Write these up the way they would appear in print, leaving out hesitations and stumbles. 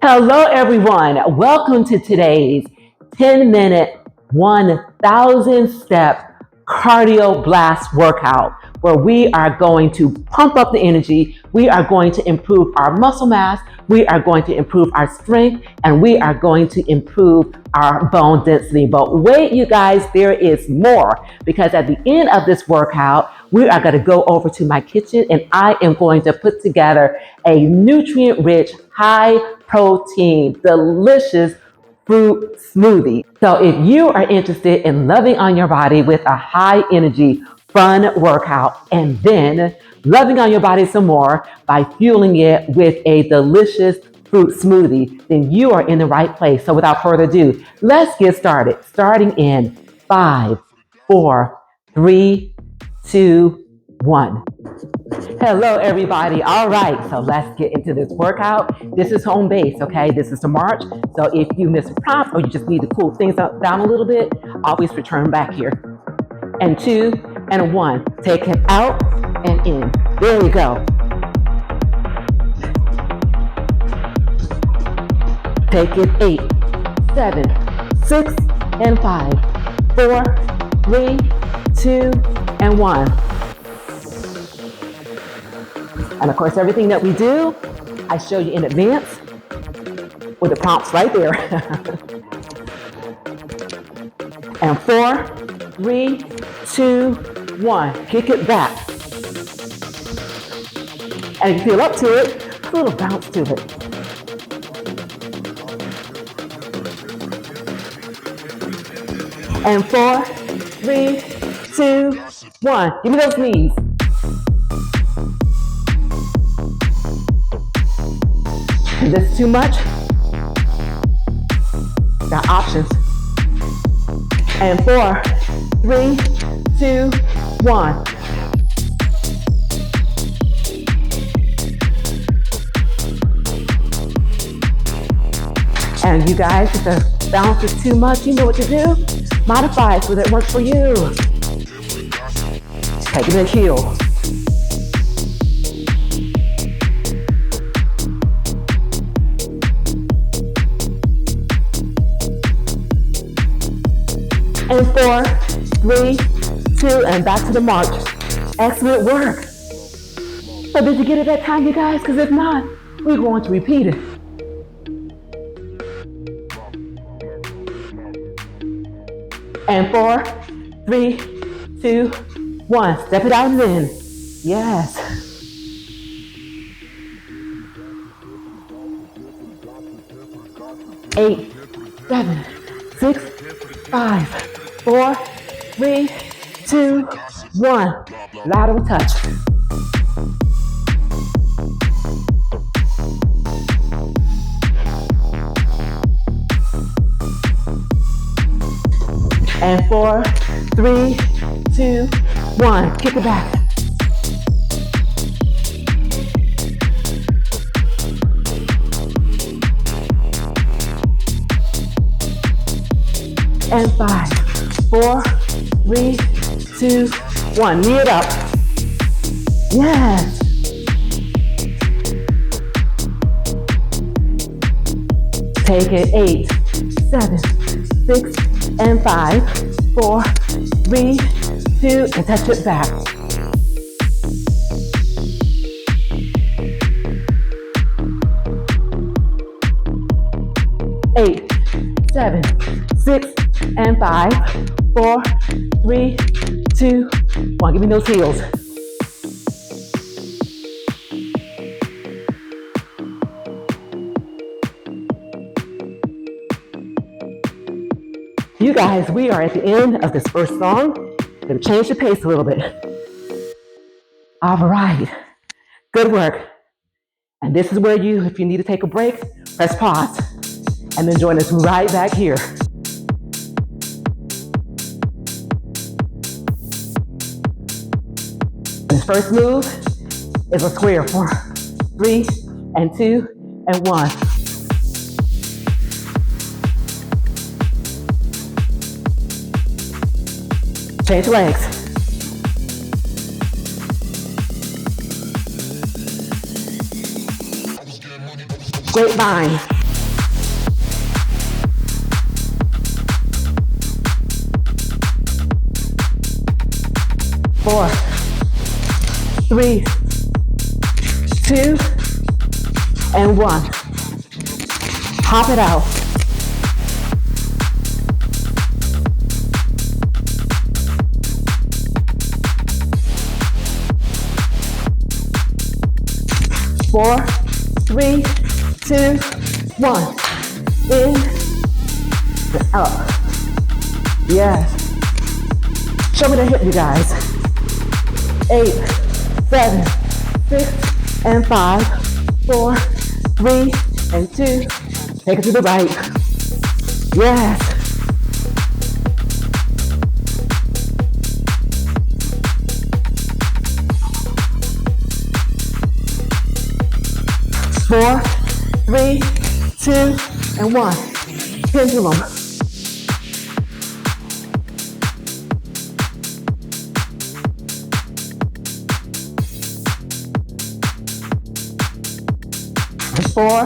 Hello, everyone. Welcome to today's 10-minute, 1,000 step cardio blast workout, where we are going to pump up the energy. We are going to improve our muscle mass. We are going to improve our strength, and we are going to improve our bone density. But wait, you guys, there is more, because at the end of this workout, we are going to go over to my kitchen and I am going to put together a nutrient-rich, high-protein, delicious fruit smoothie. So if you are interested in loving on your body with a high-energy, fun workout, and then loving on your body some more by fueling it with a delicious fruit smoothie, then you are in the right place. So without further ado, let's get started. Starting in 5, 4, 3, 2, 1. Hello, everybody. All right, so let's get into this workout. This is home base, okay? This is the march. So if you miss a prompt or you just need to cool things down a little bit, always return back here. And 2 and 1. Take it out and in. There we go. Take it 8, 7, 6, and 5, 4, 3, 2, and 1. And of course, everything that we do, I show you in advance with the prompts right there. And 4, 3, 2, 1. Kick it back. And if you feel up to it, a little bounce to it. And 4, 3, 2, 1. Give me those knees. If this is too much, got options. And 4, 3, 2, 1. And you guys, if the balance is too much, you know what to do. Modify it so that it works for you. Okay, give it a heel. And 4, 3, 2, and back to the march. Excellent work. So did you get it that time, you guys? Because if not, we're going to repeat it. And 4, 3, 2, 1. Step it out and in. Yes. Eight, 7, 6, 5, 4, 3, 2, 1. Lateral touch. And 4, 3, 2, 1. Kick it back. And 5, 4, 3, 2, 1. Knee it up. Yes. Take it 8, 7, 6, and 5, 4, 3, 2, and touch it back. Eight, 7, 6, and 5, 4, 3, 2, 1. Give me those heels. You guys, we are at the end of this first song. Gonna change the pace a little bit. All right, good work. And this is where you, if you need to take a break, press pause and then join us right back here. This first move is a square. 4, 3, and 2, and 1. Change legs. Grapevine. 4, 3, 2, and 1. Pop it out. Four, three, two, one. In and up. Yes. Show me the hip, you guys. 8, 7, 6, and 5, 4, 3, and 2. Take it to the right. Yes. 4, 3, 2, and 1. Pendulum. And 4,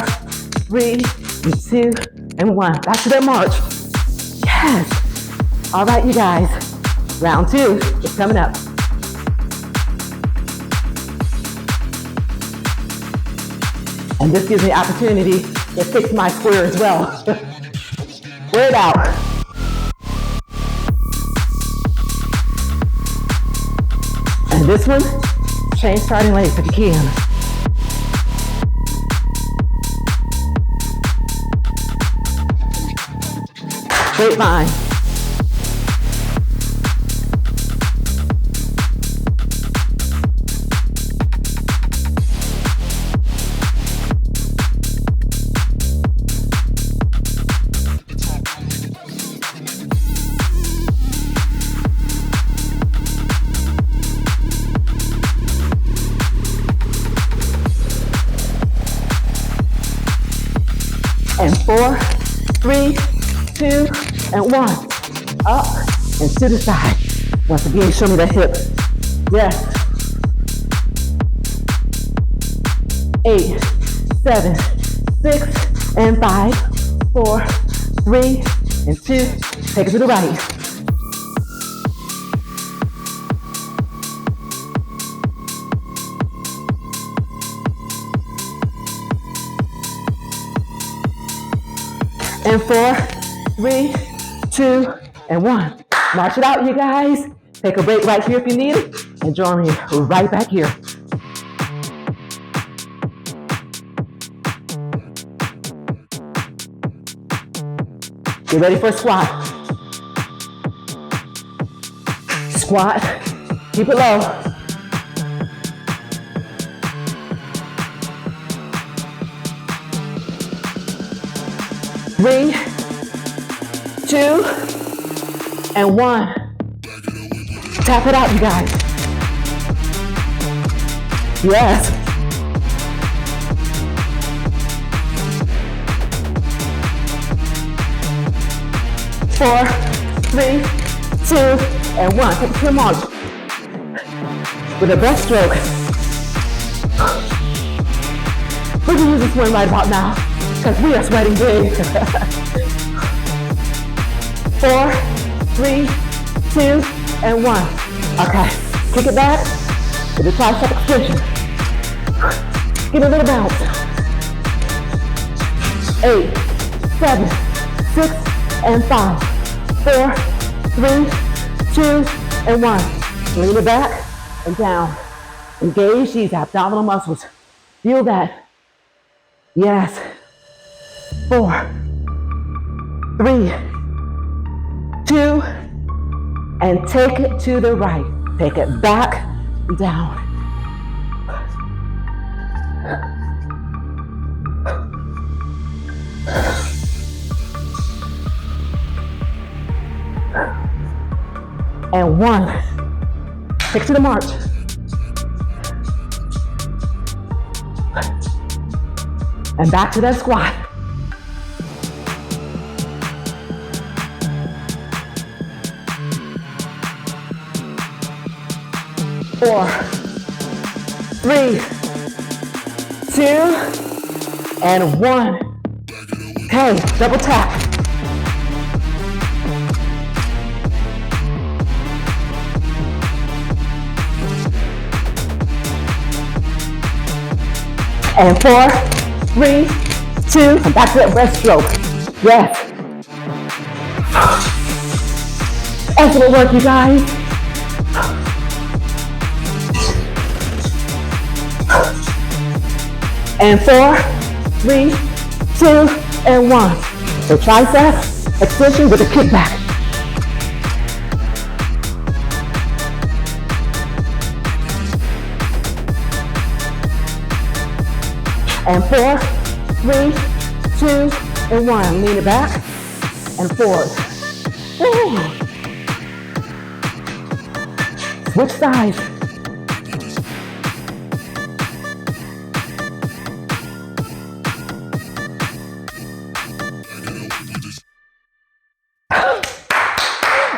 3, 2, and 1. Back to that march. Yes. All right, you guys. Round 2 is coming up. And this gives me the opportunity to fix my square as well. Wear it out. And this one, change starting legs if you can. Grapevine. And 4, 3, 2, and 1. Up and to the side. Once again, show me that hip. Yes. 8, 7, 6, and 5, 4, 3, and 2. Take it to the right. And 4, 3, 2, and 1. March it out, you guys. Take a break right here if you need it, and join me right back here. Get ready for a squat. Squat. Keep it low. Three, 2, and 1. Tap it out, you guys. Yes. Four, 3, 2, and 1. Take it to the march. With a breaststroke. We're gonna use this one right about now, because we are sweating big. 4, 3, 2, and 1. Okay, kick it back with a tricep extension. Give it a little bounce. 8, 7, 6, and 5, 4, 3, 2, and 1. Lean it back and down. Engage these abdominal muscles. Feel that. Yes. 4, 3, 2, and take it to the right. Take it back, down. And 1. Take it to the march. And back to that squat. 4, 3, 2, and 1. Okay, double tap. And 4, 3, 2, come back to that breaststroke. Yes. Excellent work, you guys. And 4, 3, 2, and 1. So tricep extension with a kickback. And 4, 3, 2, and 1. Lean it back and forward. Woo. Switch sides.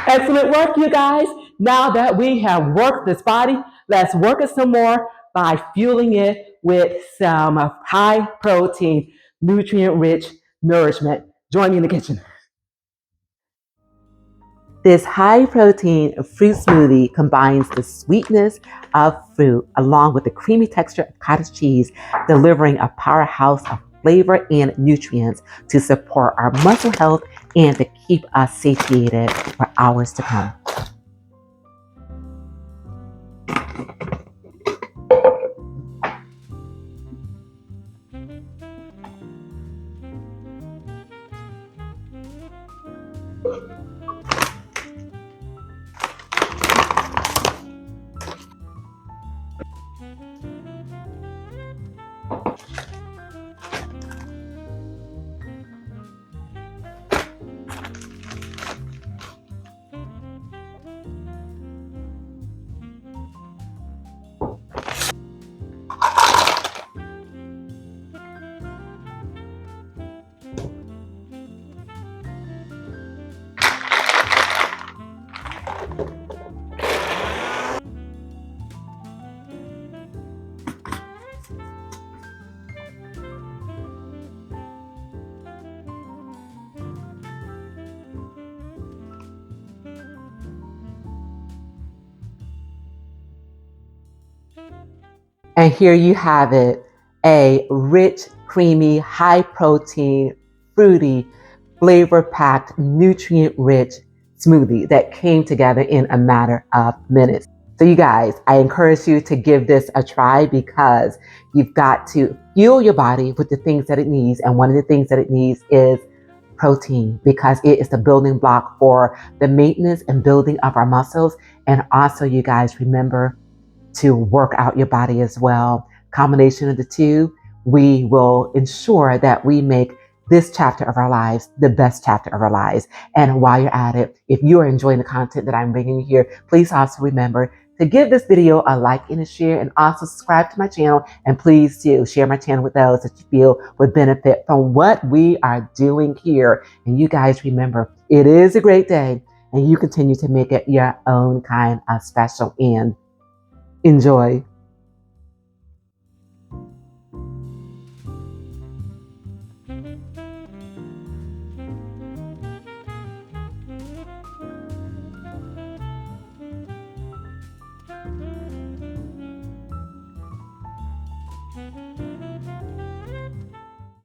Excellent work, you guys. Now that we have worked this body, let's work it some more by fueling it with some high protein, nutrient rich nourishment. Join me in the kitchen. This high protein fruit smoothie combines the sweetness of fruit along with the creamy texture of cottage cheese, delivering a powerhouse of flavor and nutrients to support our muscle health and to keep us satiated for hours to come. And here you have it, a rich, creamy, high protein, fruity, flavor packed, nutrient rich smoothie that came together in a matter of minutes. So you guys, I encourage you to give this a try because you've got to fuel your body with the things that it needs. And one of the things that it needs is protein because it is the building block for the maintenance and building of our muscles. And also, you guys, remember to work out your body as well. Combination of the two, we will ensure that we make this chapter of our lives the best chapter of our lives. And while you're at it, if you are enjoying the content that I'm bringing you here, please also remember to give this video a like and a share, and also subscribe to my channel. And please do share my channel with those that you feel would benefit from what we are doing here. And you guys remember, it is a great day, and you continue to make it your own kind of special and enjoy.